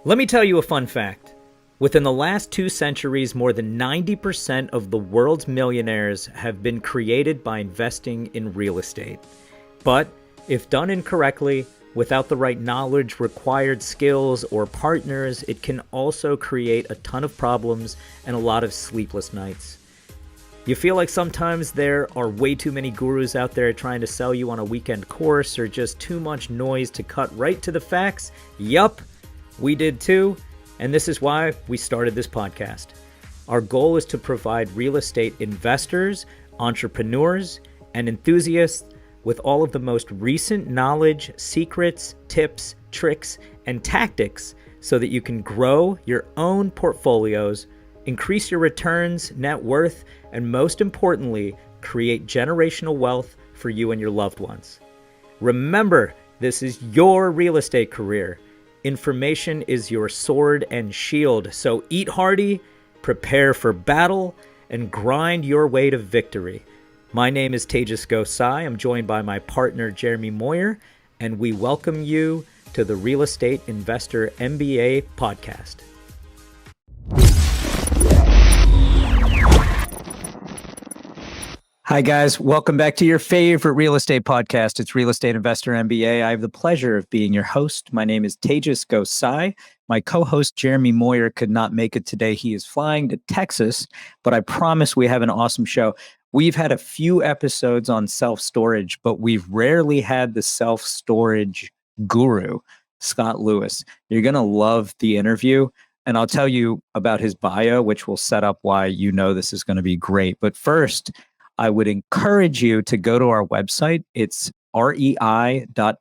Let me tell you a fun fact. Within the last 2 centuries, more than 90% of the world's millionaires have been created by investing in real estate. But if done incorrectly, without the right knowledge, required skills, or partners, it can also create a ton of problems and a lot of sleepless nights. You feel like sometimes there are way too many gurus out there trying to sell you on a weekend course, or just too much noise to cut right to the facts? Yup, we did too, and this is why we started this podcast. Our goal is to provide real estate investors, entrepreneurs, and enthusiasts with all of the most recent knowledge, secrets, tips, tricks, and tactics so that you can grow your own portfolios, increase your returns, net worth, and most importantly, create generational wealth for you and your loved ones. Remember, this is your real estate career. Information is your sword and shield, so eat hearty, prepare for battle, and grind your way to victory. My name is Tejas Gosai. I'm joined by my partner, Jeremy Moyer, and we welcome you to the Real Estate Investor MBA podcast. Hi, guys. Welcome back to your favorite real estate podcast. It's Real Estate Investor MBA. I have the pleasure of being your host. My name is Tejas Gosai. My co-host, Jeremy Moyer, could not make it today. He is flying to Texas, but I promise we have an awesome show. We've had a few episodes on self-storage, but we've rarely had the self-storage guru, Scott Lewis. You're going to love the interview, and I'll tell you about his bio, which will set up why you know this is going to be great. But first, I would encourage you to go to our website. It's rei.mba.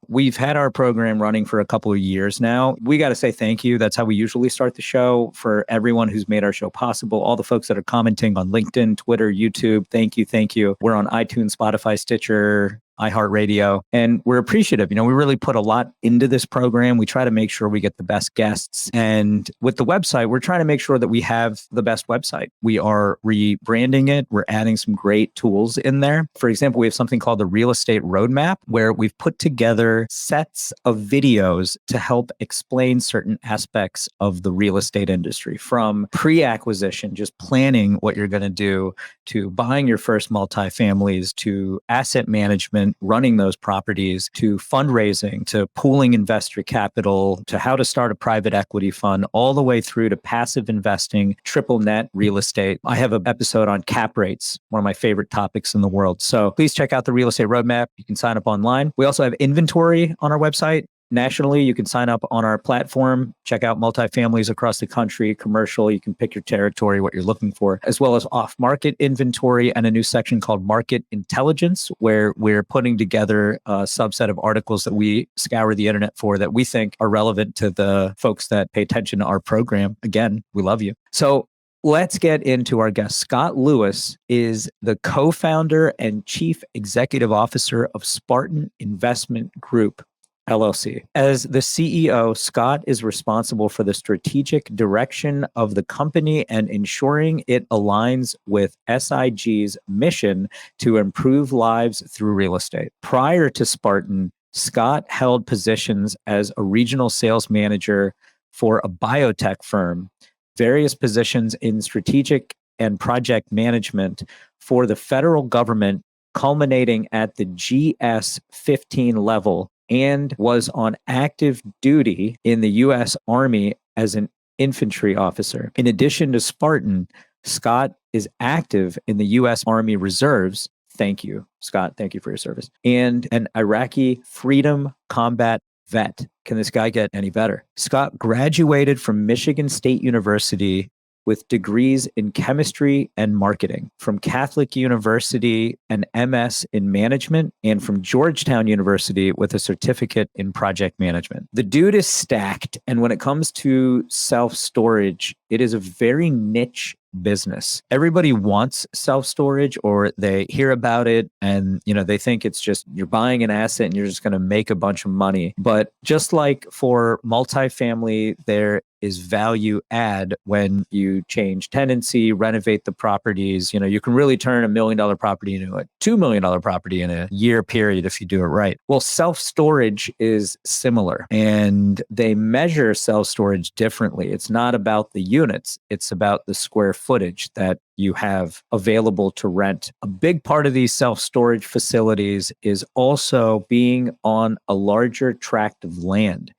We've had our program running for a couple of years now. We got to say thank you. That's how we usually start the show. For everyone who's made our show possible, all the folks that are commenting on LinkedIn, Twitter, YouTube, thank you, thank you. We're on iTunes, Spotify, Stitcher, iHeartRadio, and we're appreciative. You know, we really put a lot into this program. We try to make sure we get the best guests. And with the website, we're trying to make sure that we have the best website. We are rebranding it. We're adding some great tools in there. For example, we have something called the Real Estate Roadmap, where we've put together sets of videos to help explain certain aspects of the real estate industry, from pre-acquisition, just planning what you're going to do, to buying your first multifamilies, to asset management, running those properties, to fundraising, to pooling investor capital, to how to start a private equity fund, all the way through to passive investing, triple net real estate. I have an episode on cap rates, one of my favorite topics in the world. So please check out the Real Estate Roadmap. You can sign up online. We also have inventory on our website. Nationally, you can sign up on our platform, check out multifamilies across the country, commercial. You can pick your territory, what you're looking for, as well as off-market inventory and a new section called Market Intelligence, where we're putting together a subset of articles that we scour the internet for that we think are relevant to the folks that pay attention to our program. Again, we love you. So let's get into our guest. Scott Lewis is the co-founder and chief executive officer of Spartan Investment Group, LLC. As the CEO, Scott is responsible for the strategic direction of the company and ensuring it aligns with SIG's mission to improve lives through real estate. Prior to Spartan, Scott held positions as a regional sales manager for a biotech firm, various positions in strategic and project management for the federal government, culminating at the GS-15 level, and was on active duty in the U.S. Army as an infantry officer. In addition to Spartan, Scott is active in the U.S. Army Reserves. Thank you, Scott. Thank you for your service. And an Iraqi Freedom Combat vet. Can this guy get any better? Scott graduated from Michigan State University with degrees in chemistry and marketing, from Catholic University, an MS in management, and from Georgetown University with a certificate in project management. The dude is stacked. And when it comes to self-storage, it is a very niche business. Everybody wants self-storage, or they hear about it and, they think it's just you're buying an asset and you're just going to make a bunch of money. But just like for multifamily, there is value add when you change tenancy, renovate the properties. You can really turn $1 million property into a $2 million property in a year period if you do it right. Well, self-storage is similar, and they measure self-storage differently. It's not about the units, it's about the square footage that you have available to rent. A big part of these self-storage facilities is also being on a larger tract of land.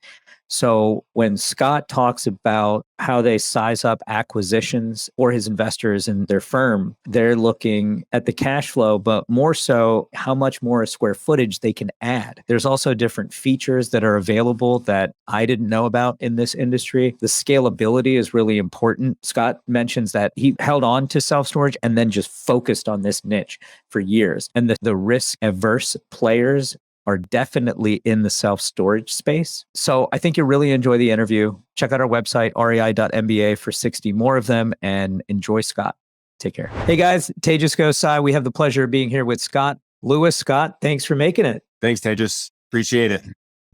So when Scott talks about how they size up acquisitions for his investors and their firm, they're looking at the cash flow, but more so how much more square footage they can add. There's also different features that are available that I didn't know about in this industry. The scalability is really important. Scott mentions that he held on to self-storage and then just focused on this niche for years. And the risk-averse players are definitely in the self-storage space. So I think you'll really enjoy the interview. Check out our website, rei.mba, for 60 more of them, and enjoy Scott. Take care. Hey guys, Tejas Gosai. We have the pleasure of being here with Scott Lewis. Scott, thanks for making it. Thanks, Tejas. Appreciate it.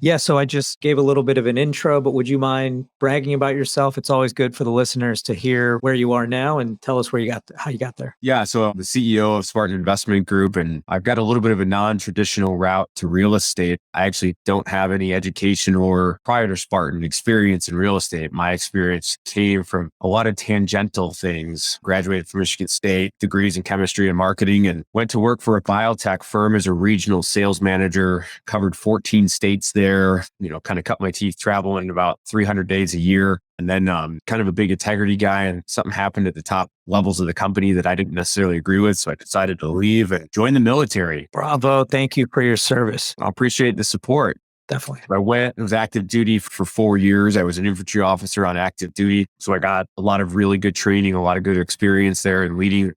Yeah, so I just gave a little bit of an intro, but would you mind bragging about yourself? It's always good for the listeners to hear where you are now and tell us how you got there. Yeah, so I'm the CEO of Spartan Investment Group, and I've got a little bit of a non-traditional route to real estate. I actually don't have any education or prior to Spartan experience in real estate. My experience came from a lot of tangential things. Graduated from Michigan State, degrees in chemistry and marketing, and went to work for a biotech firm as a regional sales manager, covered 14 states there. Kind of cut my teeth traveling about 300 days a year. And then kind of a big integrity guy, and something happened at the top levels of the company that I didn't necessarily agree with. So I decided to leave and join the military. Bravo. Thank you for your service. I appreciate the support. Definitely. I went, it was active duty for 4 years. I was an infantry officer on active duty. So I got a lot of really good training, a lot of good experience there in leading,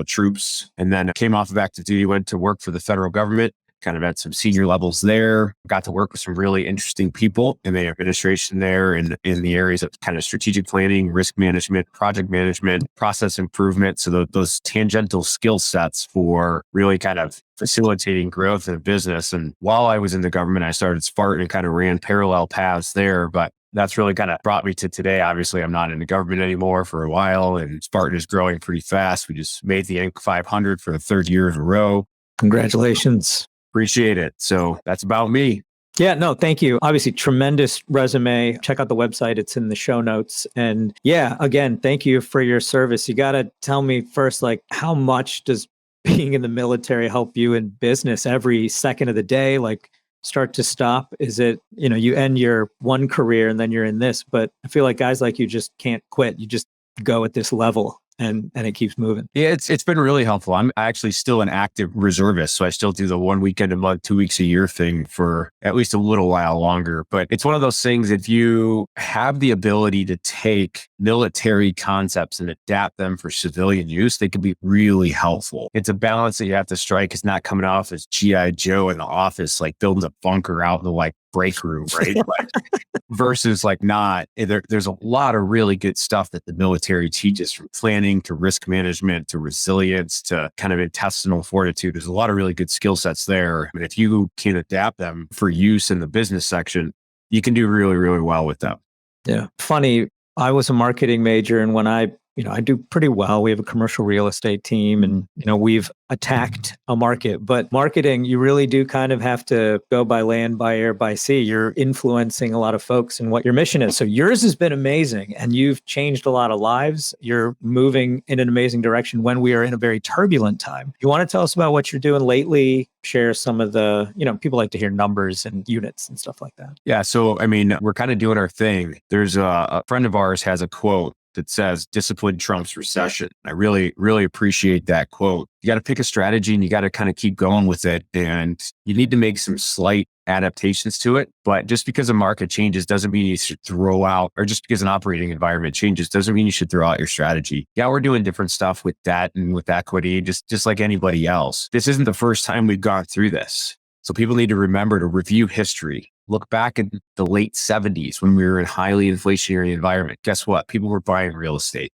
troops. And then I came off of active duty, went to work for the federal government. Kind of at some senior levels there, got to work with some really interesting people in the administration there in the areas of kind of strategic planning, risk management, project management, process improvement. So those tangential skill sets for really kind of facilitating growth in a business. And while I was in the government, I started Spartan and kind of ran parallel paths there. But that's really kind of brought me to today. Obviously, I'm not in the government anymore for a while, and Spartan is growing pretty fast. We just made the Inc. 500 for the third year in a row. Congratulations. Appreciate it. So that's about me. Yeah, no, thank you. Obviously, tremendous resume. Check out the website. It's in the show notes. And yeah, again, thank you for your service. You got to tell me first, how much does being in the military help you in business every second of the day? Start to stop? Is it, you end your one career and then you're in this, but I feel like guys like you just can't quit. You just go at this level. And it keeps moving. Yeah, it's been really helpful. I'm actually still an active reservist. So I still do the 1 weekend a month, 2 weeks a year thing for at least a little while longer. But it's one of those things, if you have the ability to take military concepts and adapt them for civilian use, they can be really helpful. It's a balance that you have to strike. It's not coming off as G.I. Joe in the office, building a bunker out in the break room, right? Versus not. There's a lot of really good stuff that the military teaches, from planning to risk management to resilience to kind of intestinal fortitude. There's a lot of really good skill sets there. And if you can adapt them for use in the business section, you can do really, really well with them. Yeah. Funny, I was a marketing major, and when I do pretty well. We have a commercial real estate team, and, we've attacked a market, but marketing, you really do kind of have to go by land, by air, by sea. You're influencing a lot of folks and what your mission is. So yours has been amazing, and you've changed a lot of lives. You're moving in an amazing direction when we are in a very turbulent time. You want to tell us about what you're doing lately? Share some of the, people like to hear numbers and units and stuff like that. Yeah. So, we're kind of doing our thing. There's a friend of ours has a quote that says discipline trumps recession. I really, really appreciate that quote. You got to pick a strategy and you got to kind of keep going with it. And you need to make some slight adaptations to it. But just because a market changes doesn't mean you should throw out, or just because an operating environment changes doesn't mean you should throw out your strategy. Yeah, we're doing different stuff with debt and with equity, just like anybody else. This isn't the first time we've gone through this. So people need to remember to review history. Look back in the late 70s when we were in a highly inflationary environment. Guess what? People were buying real estate.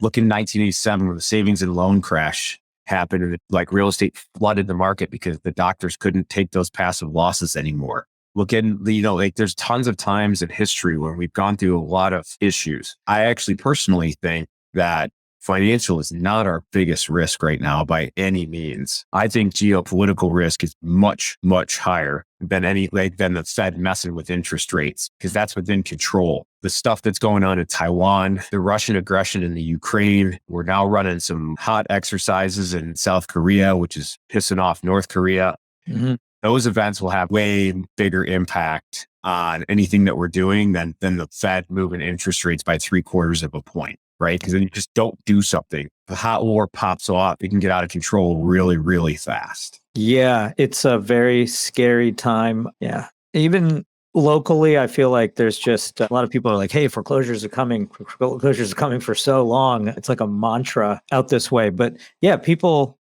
Look in 1987 when the savings and loan crash happened, and real estate flooded the market because the doctors couldn't take those passive losses anymore. look in the, like there's tons of times in history where we've gone through a lot of issues. I actually personally think that financial is not our biggest risk right now by any means. I think geopolitical risk is much, much higher than than the Fed messing with interest rates, because that's within control. The stuff that's going on in Taiwan, the Russian aggression in the Ukraine, we're now running some hot exercises in South Korea, which is pissing off North Korea. Mhm. Those events will have way bigger impact on anything that we're doing than the Fed moving interest rates by 3/4 of a point. Right? Because then you just don't do something. The hot war pops off. It can get out of control really, really fast. Yeah, it's a very scary time. Yeah. Even locally, I feel like there's just a lot of people are like, hey, foreclosures are coming. Foreclosures are coming for so long. It's like a mantra out this way. But yeah,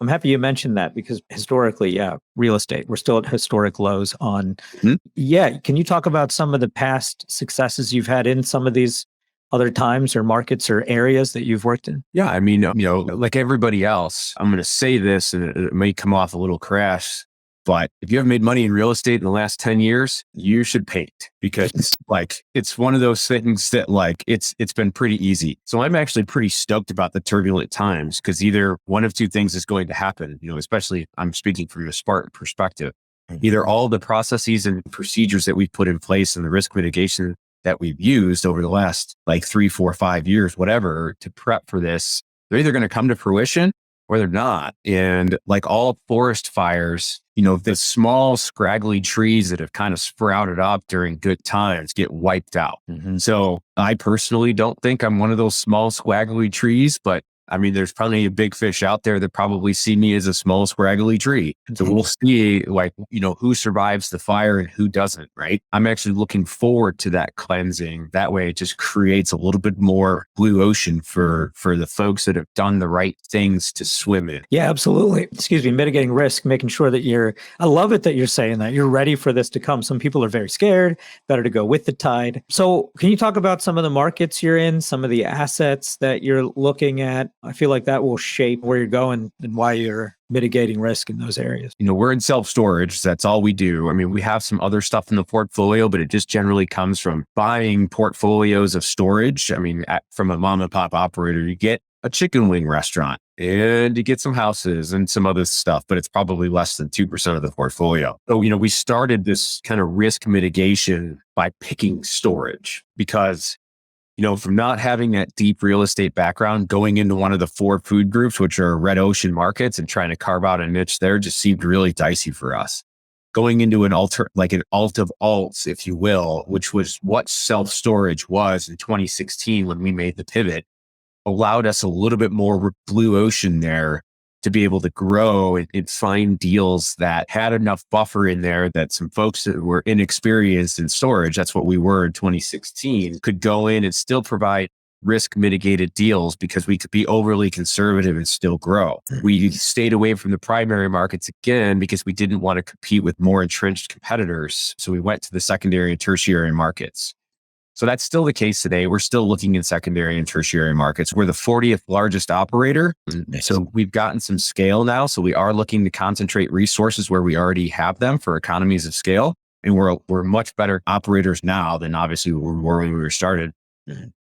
I'm happy you mentioned that, because historically, yeah, real estate, we're still at historic lows on. Mhm. Yeah. Can you talk about some of the past successes you've had in some of these other times or markets or areas that you've worked in? Yeah. I mean, like everybody else, I'm going to say this and it may come off a little crass, but if you haven't made money in real estate in the last 10 years, you should paint, because it's one of those things that it's been pretty easy. So I'm actually pretty stoked about the turbulent times, because either one of two things is going to happen, especially I'm speaking from a Spartan perspective. Either all the processes and procedures that we've put in place and the risk mitigation that we've used over the last 3, 4, 5 years, whatever, to prep for this, they're either going to come to fruition or they're not. And like all forest fires, the small scraggly trees that have kind of sprouted up during good times get wiped out. Mhm. So I personally don't think I'm one of those small scraggly trees, but I mean, there's plenty of big fish out there that probably see me as a small scraggly tree. So we'll see who survives the fire and who doesn't, right? I'm actually looking forward to that cleansing. That way it just creates a little bit more blue ocean for the folks that have done the right things to swim in. Yeah, absolutely. Excuse me, mitigating risk, making sure that I love it that you're saying that you're ready for this to come. Some people are very scared, better to go with the tide. So can you talk about some of the markets you're in, some of the assets that you're looking at? I feel like that will shape where you're going and why you're mitigating risk in those areas. We're in self-storage. That's all we do. I mean, we have some other stuff in the portfolio, but it just generally comes from buying portfolios of storage. I mean, from a mom and pop operator, you get a chicken wing restaurant and you get some houses and some other stuff, but it's probably less than 2% of the portfolio. So, we started this kind of risk mitigation by picking storage, because from not having that deep real estate background, going into one of the 4 food groups, which are red ocean markets, and trying to carve out a niche there just seemed really dicey for us. Going into an alt of alts, if you will, which was what self-storage was in 2016 when we made the pivot, allowed us a little bit more blue ocean there to be able to grow and find deals that had enough buffer in there that some folks that were inexperienced in storage, that's what we were in 2016, could go in and still provide risk mitigated deals, because we could be overly conservative and still grow. We stayed away from the primary markets again because we didn't want to compete with more entrenched competitors. So we went to the secondary and tertiary markets. So that's still the case today. We're still looking in secondary and tertiary markets. We're the 40th largest operator. So we've gotten some scale now. So we are looking to concentrate resources where we already have them for economies of scale. And we're much better operators now than obviously we were when we were started.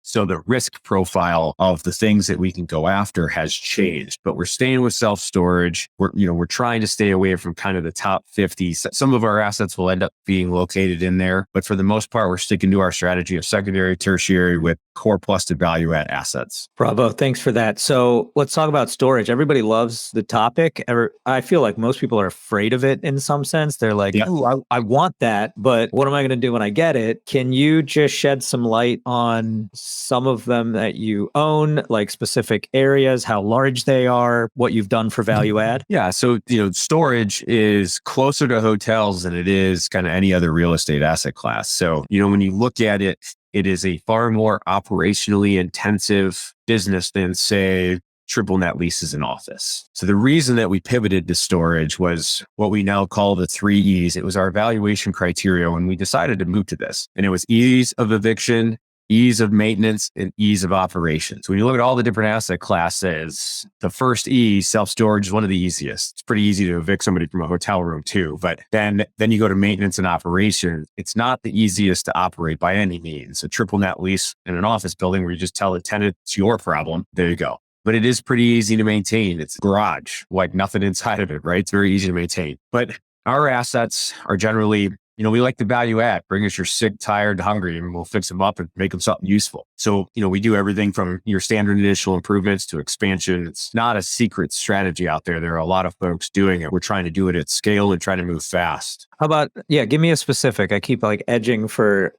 So the risk profile of the things that we can go after has changed, but we're staying with self-storage. We're trying to stay away from kind of the top 50. Some of our assets will end up being located in there, but for the most part, we're sticking to our strategy of secondary, tertiary with core plus to value add assets. Bravo. Thanks for that. So let's talk about storage. Everybody loves the topic. I feel like most people are afraid of it in some sense. They're like, oh, I want that, but what am I going to do when I get it? Can you just shed some light on some of them that you own, like specific areas, how large they are, what you've done for value add? Yeah. So, storage is closer to hotels than it is kind of any other real estate asset class. So, when you look at it, it is a far more operationally intensive business than, say, triple net leases in office. So the reason that we pivoted to storage was what we now call the 3 E's. It was our evaluation criteria when we decided to move to this. And it was ease of eviction, ease of maintenance and ease of operations. When you look at all the different asset classes, the first E, self-storage, is one of the easiest. It's pretty easy to evict somebody from a hotel room too. But then you go to maintenance and operation. It's not the easiest to operate by any means. A triple net lease in an office building where you just tell the tenant it's your problem. There you go. But it is pretty easy to maintain. It's a garage, like nothing inside of it, right? It's very easy to maintain. But our assets are generally, we like the value add. Bring us your sick, tired, hungry, and we'll fix them up and make them something useful. So, we do everything from your standard initial improvements to expansion. It's not a secret strategy out there. There are a lot of folks doing it. We're trying to do it at scale and trying to move fast. How about, give me a specific. I keep edging for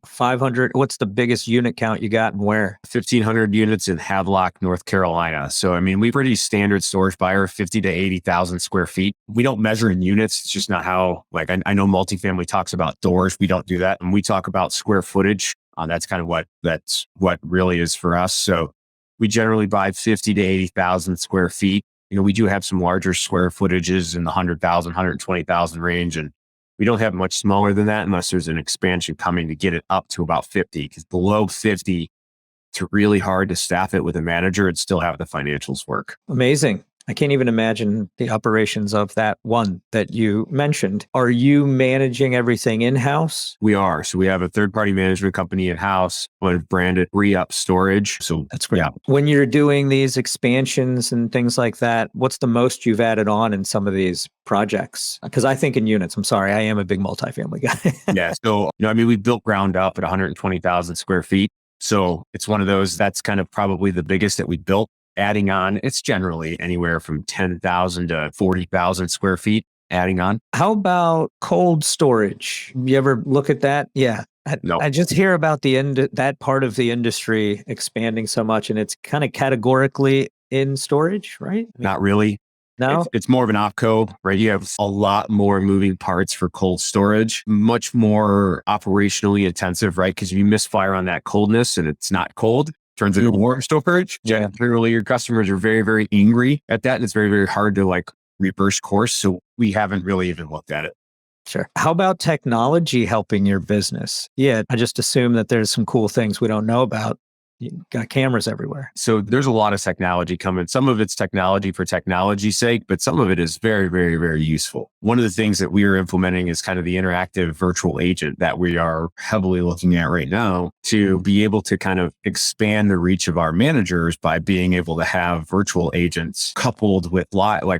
500. What's the biggest unit count you got and where? 1,500 units in Havelock, North Carolina. So, we pretty standard storage buyer, 50 to 80,000 square feet. We don't measure in units. It's just not how, I know multifamily talks about doors. We don't do that. And we talk about square footage. That's kind of what really is for us. So we generally buy 50 to 80,000 square feet. We do have some larger square footages in the 100,000, 120,000 range. And we don't have much smaller than that unless there's an expansion coming to get it up to about 50, because below 50, it's really hard to staff it with a manager and still have the financials work. Amazing. I can't even imagine the operations of that one that you mentioned. Are you managing everything in-house? We are. So we have a third-party management company in-house, but branded Re-Up Storage. So that's great. Yeah. When you're doing these expansions and things like that, what's the most you've added on in some of these projects? Because I think in units. I'm sorry, I am a big multifamily guy. Yeah. So, we built ground up at 120,000 square feet. So it's one of those, that's kind of probably the biggest that we built. Adding on, it's generally anywhere from 10,000 to 40,000 square feet adding on. How about cold storage? You ever look at that? Yeah. No. I just hear about that part of the industry expanding so much, and it's kind of categorically in storage, right? Not really. No, it's more of an opco, right? You have a lot more moving parts for cold storage, much more operationally intensive, right? Because if you misfire on that coldness and it's not cold, turns into warm storage. Yeah. Generally, your customers are very, very angry at that. And it's very, very hard to reverse course. So we haven't really even looked at it. Sure. How about technology helping your business? Yeah, I just assume that there's some cool things we don't know about. You got cameras everywhere. So there's a lot of technology coming. Some of it's technology for technology's sake, but some of it is very, very, very useful. One of the things that we are implementing is kind of the interactive virtual agent that we are heavily looking at right now to be able to kind of expand the reach of our managers by being able to have virtual agents coupled with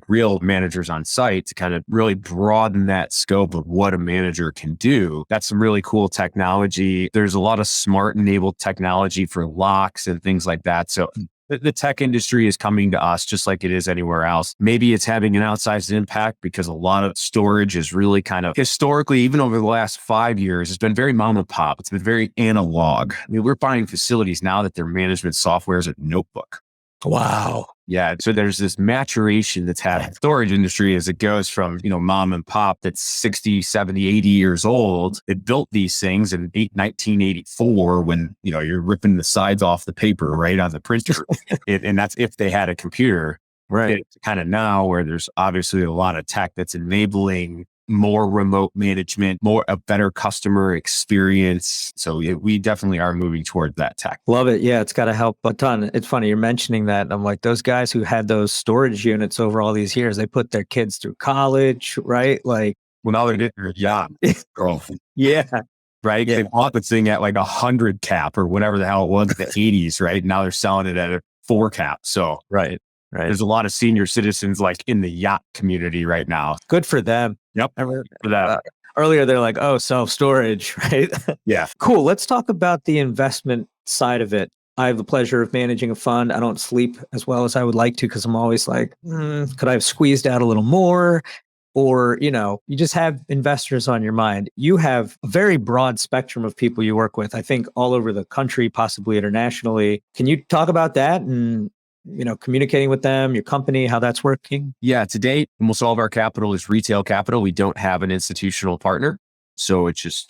real managers on site to kind of really broaden that scope of what a manager can do. That's some really cool technology. There's a lot of smart enabled technology for locks and things like that. So the tech industry is coming to us just like it is anywhere else. Maybe it's having an outsized impact because a lot of storage is really kind of historically, even over the last 5 years, it's been very mom and pop. It's been very analog. We're buying facilities now that their management software is a notebook. Wow. Yeah. So there's this maturation that's happening in the storage industry as it goes from, mom and pop that's 60, 70, 80 years old. It built these things in 1984 when, you're ripping the sides off the paper, right, on the printer. And that's if they had a computer. Right. It's kind of now where there's obviously a lot of tech that's enabling more remote management, a better customer experience. So we definitely are moving toward that tech. Love it. Yeah, it's got to help a ton. It's funny you're mentioning that. I'm like, those guys who had those storage units over all these years, they put their kids through college, right? Well, now they're getting their yacht. Yeah. Right? Yeah. They bought the thing at 100 cap or whatever the hell it was in the 80s, right? Now they're selling it at a 4 cap. So Right. There's a lot of senior citizens in the yacht community right now. Good for them. Yep. For that. Earlier, they're like, oh, self-storage, right? Yeah. Cool. Let's talk about the investment side of it. I have the pleasure of managing a fund. I don't sleep as well as I would like to because I'm always like, could I have squeezed out a little more? Or, you just have investors on your mind. You have a very broad spectrum of people you work with, I think all over the country, possibly internationally. Can you talk about that and communicating with them, your company, how that's working? Yeah, to date, almost all of our capital is retail capital. We don't have an institutional partner. So it's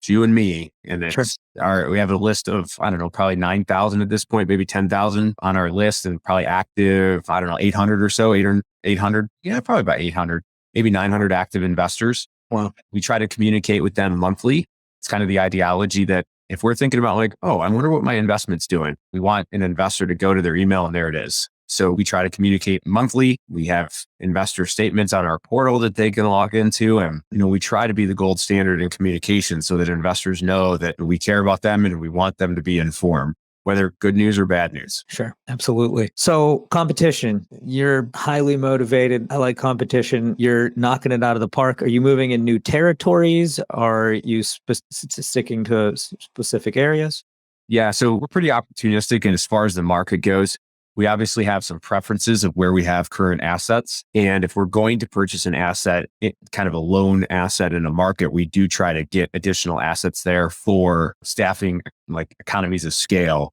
you and me. And we have a list of, I don't know, probably 9,000 at this point, maybe 10,000 on our list and probably active, I don't know, 800 or so, 800. Yeah, probably about 800, maybe 900 active investors. Wow. We try to communicate with them monthly. It's kind of the ideology that If we're thinking about like, oh, I wonder what my investment's doing, we want an investor to go to their email and there it is. So we try to communicate monthly. We have investor statements on our portal that they can log into. And, we try to be the gold standard in communication so that investors know that we care about them and we want them to be informed, whether good news or bad news. Sure. Absolutely. So competition, you're highly motivated. I like competition. You're knocking it out of the park. Are you moving in new territories? Are you sticking to specific areas? Yeah. So we're pretty opportunistic. And as far as the market goes, we obviously have some preferences of where we have current assets. And if we're going to purchase an asset, kind of a loan asset in a market, we do try to get additional assets there for staffing, like economies of scale.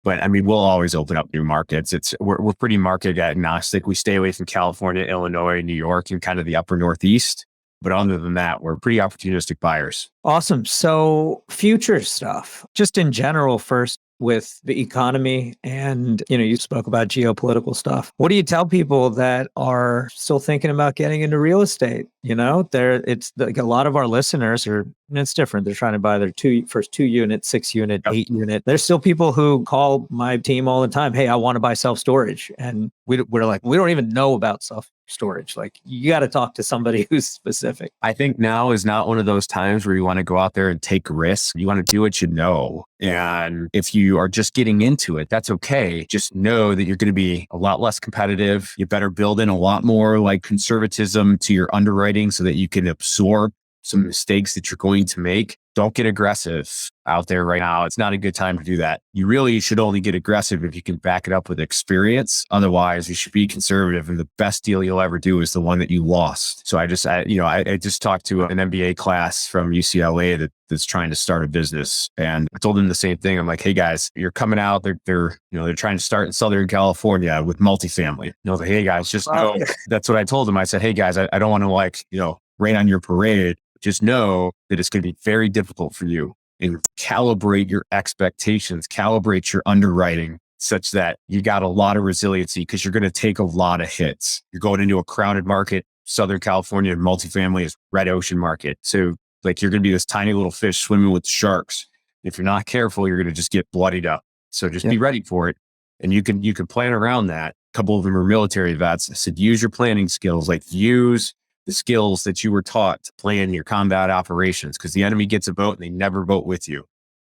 But I mean, we'll always open up new markets. We're pretty market agnostic. We stay away from California, Illinois, New York, and kind of the upper Northeast. But other than that, we're pretty opportunistic buyers. Awesome. So future stuff, just in general, first with the economy and, you spoke about geopolitical stuff. What do you tell people that are still thinking about getting into real estate? It's like a lot of our listeners are, and it's different. They're trying to buy their first 2-unit, 6-unit, 8-unit. There's still people who call my team all the time. Hey, I want to buy self-storage. And we're like, we don't even know about self-storage. Like, you got to talk to somebody who's specific. I think now is not one of those times where you want to go out there and take risks. You want to do what you know. And if you are just getting into it, that's okay. Just know that you're going to be a lot less competitive. You better build in a lot more like conservatism to your underwriting so that you can absorb some mistakes that you're going to make. Don't get aggressive out there right now. It's not a good time to do that. You really should only get aggressive if you can back it up with experience. Otherwise, you should be conservative. And the best deal you'll ever do is the one that you lost. So I just talked to an MBA class from UCLA that's trying to start a business. And I told them the same thing. I'm like, hey guys, you're coming out. They're trying to start in Southern California with multifamily. I was like, hey guys, just know. That's what I told them. I said, hey guys, I don't want to rain on your parade. Just know that it's going to be very difficult for you, and calibrate your expectations, calibrate your underwriting such that you got a lot of resiliency because you're going to take a lot of hits. You're going into a crowded market. Southern California multifamily is red ocean market. So like you're going to be this tiny little fish swimming with sharks. If you're not careful, you're going to just get bloodied up. So just be ready for it. And you can plan around that. A couple of them are military vets. I said, use your planning skills, like use the skills that you were taught to plan your combat operations, because the enemy gets a vote and they never vote with you.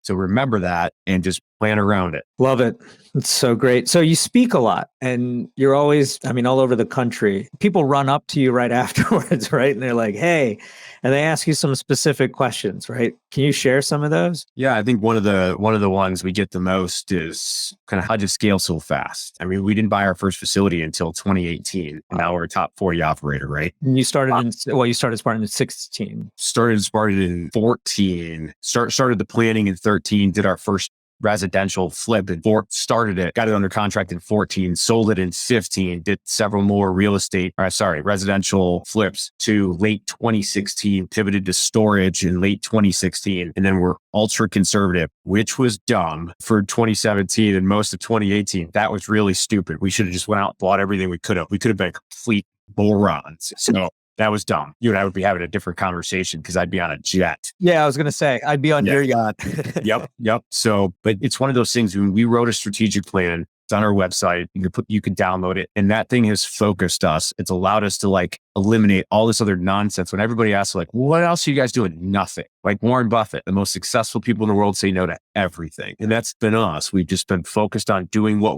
So remember that and just plan around it. Love it. It's so great. So you speak a lot and you're always, all over the country. People run up to you right afterwards, right? And they're like, hey, and they ask you some specific questions, right? Can you share some of those? Yeah, I think one of the ones we get the most is kind of how to scale so fast. We didn't buy our first facility until 2018, and now we're a top 40 operator, right? And you started started Spartan in 16. Started in 14. Started the planning in 13. Did our first residential flip and started it, got it under contract in 14, sold it in 15, did several more residential flips to late 2016, pivoted to storage in late 2016. And then we're ultra conservative, which was dumb for 2017 and most of 2018. That was really stupid. We should have just went out and bought everything we could have. We could have been complete morons. So that was dumb. You and I would be having a different conversation because I'd be on a jet. Yeah, I was going to say, I'd be on your yacht. Yep. So, but it's one of those things when we wrote a strategic plan, it's on our website. You can download it. And that thing has focused us. It's allowed us to eliminate all this other nonsense. When everybody asks what else are you guys doing? Nothing. Like Warren Buffett, the most successful people in the world say no to everything. And that's been us. We've just been focused on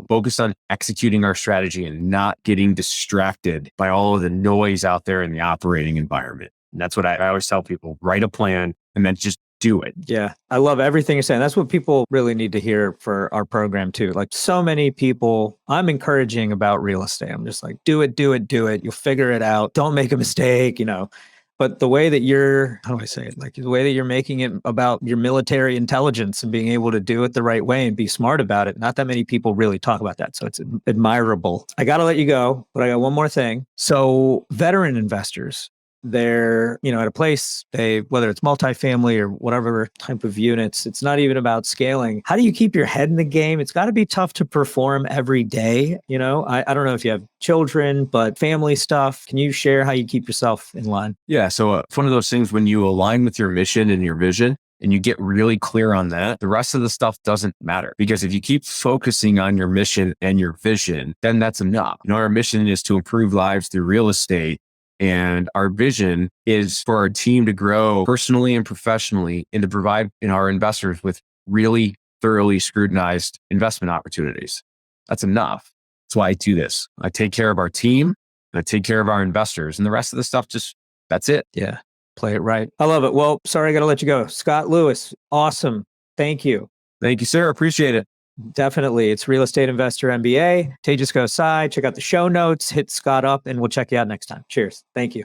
focused on executing our strategy and not getting distracted by all of the noise out there in the operating environment. And that's what I always tell people, write a plan and then just do it. Yeah. I love everything you're saying. That's what people really need to hear for our program too. Like so many people I'm encouraging about real estate. I'm just like, do it. You'll figure it out. Don't make a mistake, But the way that the way that you're making it about your military intelligence and being able to do it the right way and be smart about it. Not that many people really talk about that. So it's admirable. I got to let you go, but I got one more thing. So veteran investors, they're, at a place, whether it's multifamily or whatever type of units, it's not even about scaling. How do you keep your head in the game? It's got to be tough to perform every day. I don't know if you have children, but family stuff. Can you share how you keep yourself in line? Yeah. So it's one of those things when you align with your mission and your vision, and you get really clear on that, the rest of the stuff doesn't matter. Because if you keep focusing on your mission and your vision, then that's enough. Our mission is to improve lives through real estate. And our vision is for our team to grow personally and professionally and to provide our investors with really thoroughly scrutinized investment opportunities. That's enough. That's why I do this. I take care of our team, and I take care of our investors, and the rest of the stuff that's it. Yeah. Play it right. I love it. Well, sorry, I got to let you go. Scott Lewis, awesome. Thank you. Thank you, sir. Appreciate it. Definitely. It's Real Estate Investor MBA. Tejas Gosai. Check out the show notes, hit Scott up, and we'll check you out next time. Cheers. Thank you.